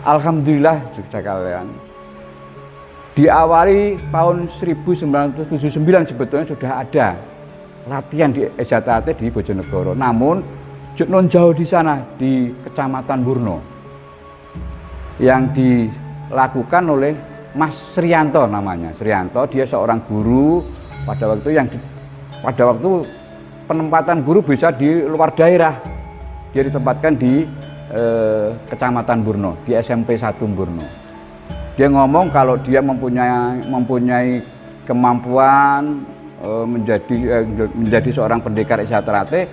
Alhamdulillah juga kalian. Diawali tahun 1979 sebetulnya sudah ada latihan di SJTRT di Bojonegoro. Namun non jauh di sana di Kecamatan Burno yang dilakukan oleh Mas Srianto namanya. Srianto dia seorang guru pada waktu penempatan guru bisa di luar daerah. Dia ditempatkan di Kecamatan Burno, di SMP 1 Burno. Dia ngomong kalau dia mempunyai kemampuan menjadi seorang pendekar SJTRT,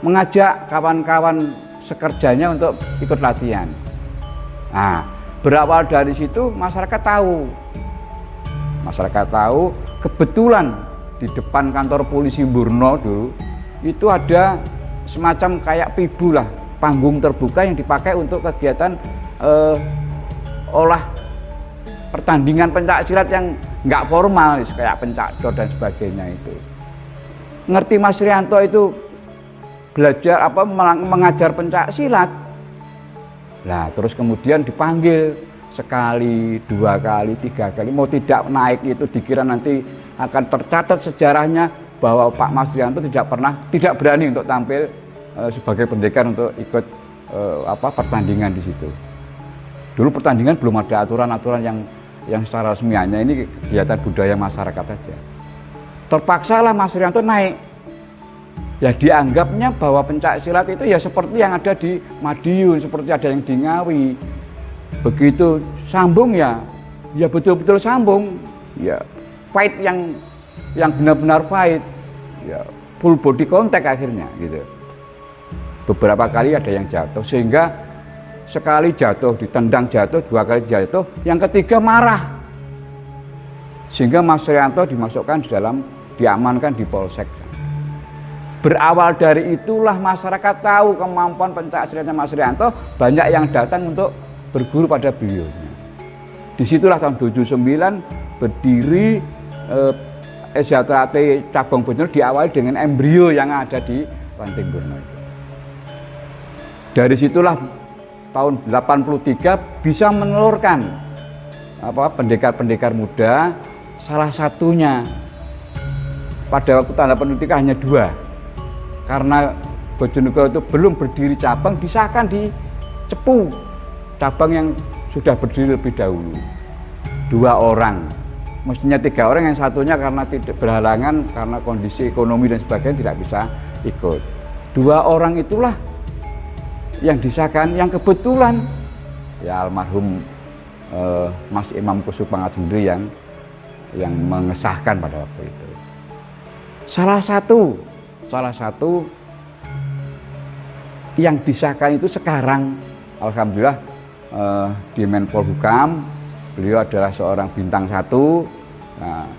mengajak kawan-kawan sekerjanya untuk ikut latihan. Nah, berawal dari situ masyarakat tahu kebetulan di depan kantor polisi Burno dulu itu ada semacam kayak pibu lah, panggung terbuka yang dipakai untuk kegiatan olah pertandingan pencak silat yang nggak formal kayak pencak dor dan sebagainya itu. Ngerti Mas Rianto itu belajar mengajar pencak silat. Nah, terus kemudian dipanggil sekali, 2 kali, 3 kali, mau tidak naik itu dikira nanti akan tercatat sejarahnya bahwa Pak Mas Rianto tidak berani untuk tampil sebagai pendekar untuk ikut pertandingan di situ. Dulu pertandingan belum ada aturan-aturan yang secara resmi, hanya ini kegiatan budaya masyarakat saja. Terpaksalah Mas Rianto naik. Ya dianggapnya bahwa pencak silat itu ya seperti yang ada di Madiun, seperti ada yang di Ngawi. Begitu sambung ya betul-betul sambung. Ya fight yang benar-benar fight. Ya full body contact akhirnya gitu. Beberapa kali ada yang jatuh, sehingga sekali jatuh ditendang jatuh, 2 kali jatuh, yang ketiga marah. Sehingga Mas Rianto diamankan di Polsek. Berawal dari itulah masyarakat tahu kemampuan pencak silatnya Mas Rianto, banyak yang datang untuk berguru pada beliaunya. Disitulah tahun 79 berdiri SJTRT cabang Bojonegoro, diawali dengan embrio yang ada di Ranting Burno itu. Dari situlah tahun 83 bisa menelurkan pendekar-pendekar muda, salah satunya pada waktu tanda penulikan hanya 2. Karena Bojonegoro itu belum berdiri cabang, disahkan di Cepu, cabang yang sudah berdiri lebih dahulu. 2 orang, mestinya 3 orang, yang satunya karena tidak berhalangan karena kondisi ekonomi dan sebagainya tidak bisa ikut. 2 orang itulah yang disahkan, yang kebetulan ya almarhum Mas Imam Kusuk Pangat sendiri yang mengesahkan pada waktu itu. Salah satu yang disahkan itu sekarang alhamdulillah di Menpolhukam, beliau adalah seorang bintang 1. Nah,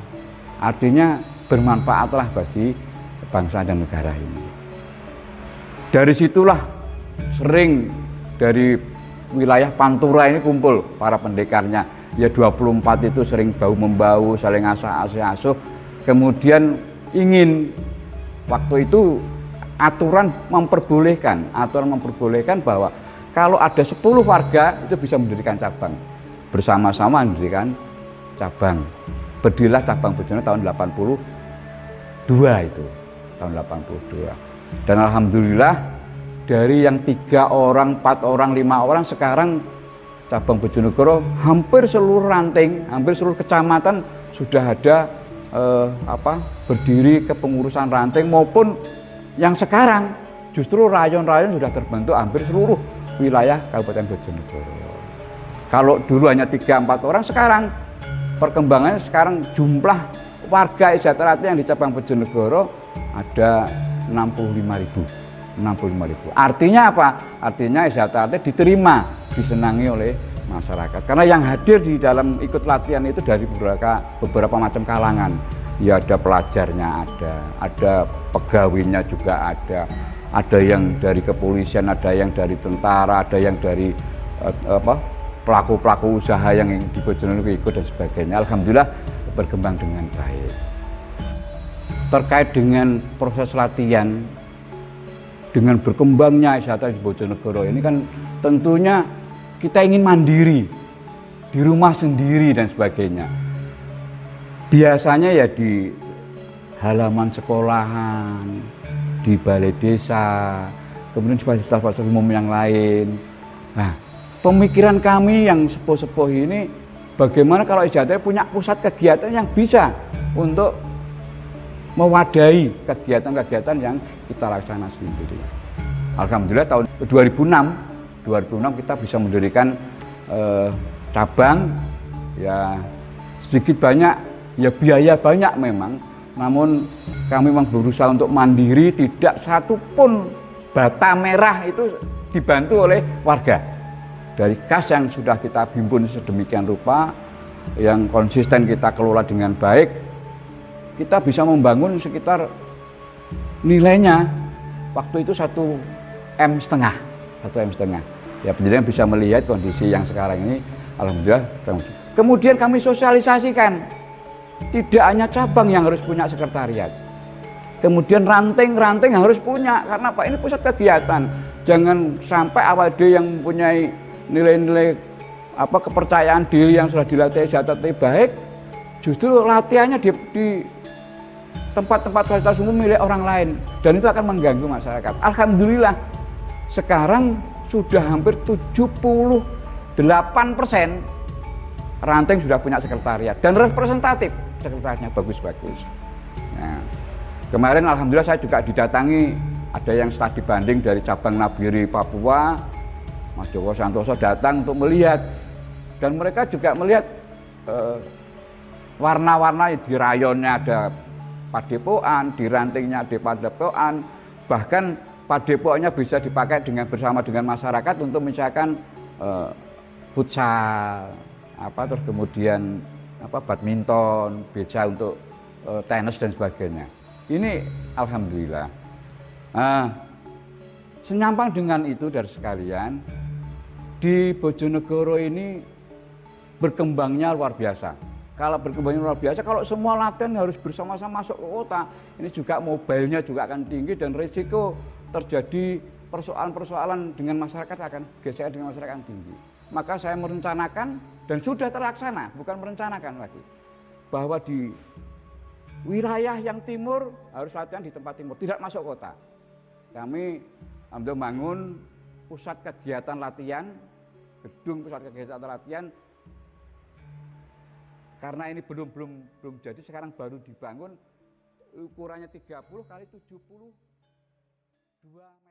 artinya bermanfaatlah bagi bangsa dan negara ini. Dari situlah sering dari wilayah Pantura ini kumpul para pendekarnya. Ya 24 itu sering bahu-membau, saling asuh. Kemudian ingin waktu itu aturan memperbolehkan bahwa kalau ada 10 warga itu bisa mendirikan cabang. Bersama-sama mendirikan cabang. Berdirilah cabang Bojonegoro tahun 82 itu. Tahun 82. Dan alhamdulillah dari yang 3 orang, 4 orang, 5 orang, sekarang cabang Bojonegoro hampir seluruh ranting, hampir seluruh kecamatan sudah ada berdiri kepengurusan ranting, maupun yang sekarang justru rayon-rayon sudah terbentuk hampir seluruh wilayah Kabupaten Bojonegoro. Kalau dulu hanya 3-4 orang, sekarang perkembangannya jumlah warga SJTRT yang di cabang Bojonegoro ada 65.000. Artinya apa? Artinya SJTRT diterima, disenangi oleh masyarakat. Karena yang hadir di dalam ikut latihan itu dari beberapa macam kalangan. Ya ada pelajarnya, ada pegawainya juga ada yang dari kepolisian, ada yang dari tentara, ada yang dari pelaku-pelaku usaha yang di Bojonegoro ikut dan sebagainya. Alhamdulillah berkembang dengan baik. Terkait dengan proses latihan, dengan berkembangnya SJTRT di Bojonegoro ini kan tentunya kita ingin mandiri di rumah sendiri dan sebagainya. Biasanya ya di halaman sekolahan, di balai desa, kemudian di fasilitas-fasilitas umum yang lain. Nah, pemikiran kami yang sepuh-sepuh ini, bagaimana kalau IJATA punya pusat kegiatan yang bisa untuk mewadahi kegiatan-kegiatan yang kita laksanakan sendiri. Alhamdulillah tahun 2006 kita bisa mendirikan cabang, ya sedikit banyak, ya biaya banyak memang, namun kami memang berusaha untuk mandiri, tidak satu pun bata merah itu dibantu oleh warga. Dari kas yang sudah kita himpun sedemikian rupa, yang konsisten kita kelola dengan baik, kita bisa membangun sekitar nilainya waktu itu 1,5 M. Ya, penjelasan bisa melihat kondisi yang sekarang ini, alhamdulillah. Kemudian kami sosialisasikan, tidak hanya cabang yang harus punya sekretariat, kemudian ranting-ranting harus punya, karena Pak ini pusat kegiatan. Jangan sampai AWD yang mempunyai nilai-nilai kepercayaan diri yang sudah dilatih IJATA baik, justru latihannya di tempat-tempat fasilitas umum milik orang lain, dan itu akan mengganggu masyarakat. Alhamdulillah sekarang sudah hampir 78% ranting sudah punya sekretariat dan representatif, sekretariatnya bagus-bagus. Nah, kemarin alhamdulillah saya juga didatangi, ada yang studi banding dari cabang Nabire Papua, Mas Joko Santoso datang untuk melihat, dan mereka juga melihat warna-warna di rayonnya ada padepokan, di rantingnya ada padepokan, bahkan padepokannya bisa dipakai bersama dengan masyarakat untuk misalkan futsal, terus kemudian badminton, beca untuk tenis dan sebagainya. Ini alhamdulillah. Senyampang dengan itu dari sekalian, di Bojonegoro ini berkembangnya luar biasa. Kalau berkembangnya luar biasa, kalau semua latihan harus bersama-sama masuk ke kota, ini juga mobilnya juga akan tinggi dan risiko terjadi persoalan-persoalan dengan masyarakat akan gesekan dengan masyarakat tinggi. Maka saya merencanakan dan sudah terlaksana, bukan merencanakan lagi, bahwa di wilayah yang timur harus latihan di tempat timur, tidak masuk kota. Kami alhamdulillah bangun pusat kegiatan latihan, gedung pusat kegiatan latihan. Karena ini belum jadi, sekarang baru dibangun, ukurannya 30 kali 72 meter.